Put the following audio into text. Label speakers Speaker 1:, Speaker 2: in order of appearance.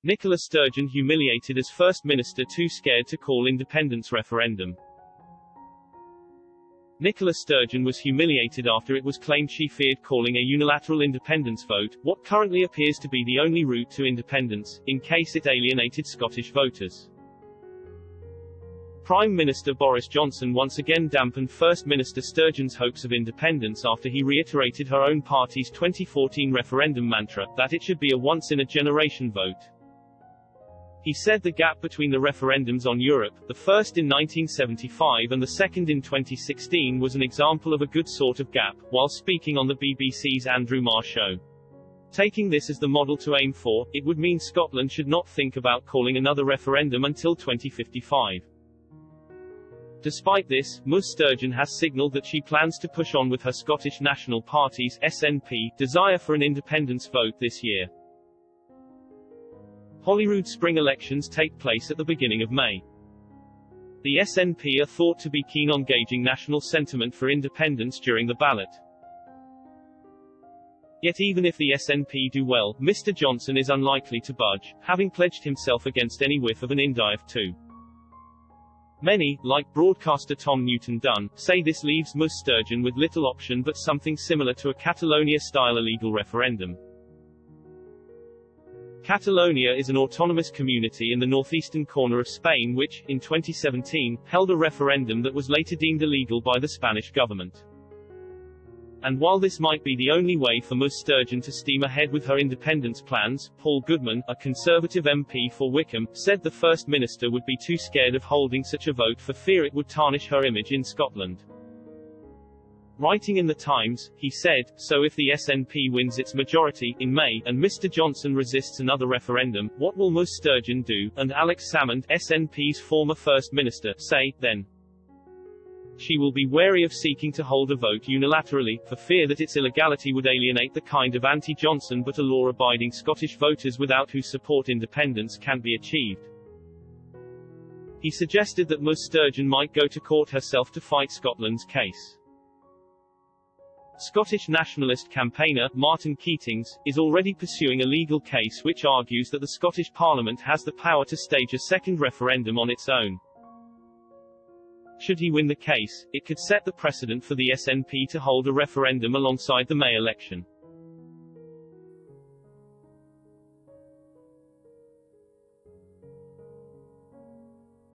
Speaker 1: Nicola Sturgeon humiliated as First Minister too scared to call independence referendum. Nicola Sturgeon was humiliated after it was claimed she feared calling a unilateral independence vote, what currently appears to be the only route to independence, in case it alienated Scottish voters. Prime Minister Boris Johnson once again dampened First Minister Sturgeon's hopes of independence after he reiterated her own party's 2014 referendum mantra, that it should be a once-in-a-generation vote. He said the gap between the referendums on Europe, the first in 1975 and the second in 2016, was an example of a good sort of gap, while speaking on the BBC's Andrew Marr show. Taking this as the model to aim for, it would mean Scotland should not think about calling another referendum until 2055. Despite this, Ms Sturgeon has signalled that she plans to push on with her Scottish National Party's SNP desire for an independence vote this year. Holyrood spring elections take place at the beginning of May. The SNP are thought to be keen on gauging national sentiment for independence during the ballot. Yet even if the SNP do well, Mr Johnson is unlikely to budge, having pledged himself against any whiff of an indif too. Many, like broadcaster Tom Newton-Dunn, say this leaves Ms Sturgeon with little option but something similar to a Catalonia-style illegal referendum. Catalonia is an autonomous community in the northeastern corner of Spain which, in 2017, held a referendum that was later deemed illegal by the Spanish government. And while this might be the only way for Ms Sturgeon to steam ahead with her independence plans, Paul Goodman, a Conservative MP for Wickham, said the First Minister would be too scared of holding such a vote for fear it would tarnish her image in Scotland. Writing in The Times, he said, "So if the SNP wins its majority, in May, and Mr Johnson resists another referendum, what will Ms Sturgeon do, and Alex Salmond, SNP's former First Minister, say, then? She will be wary of seeking to hold a vote unilaterally, for fear that its illegality would alienate the kind of anti-Johnson but a law-abiding Scottish voters without whose support independence can be achieved." He suggested that Ms Sturgeon might go to court herself to fight Scotland's case. Scottish nationalist campaigner, Martin Keatings, is already pursuing a legal case which argues that the Scottish Parliament has the power to stage a second referendum on its own. Should he win the case, it could set the precedent for the SNP to hold a referendum alongside the May election.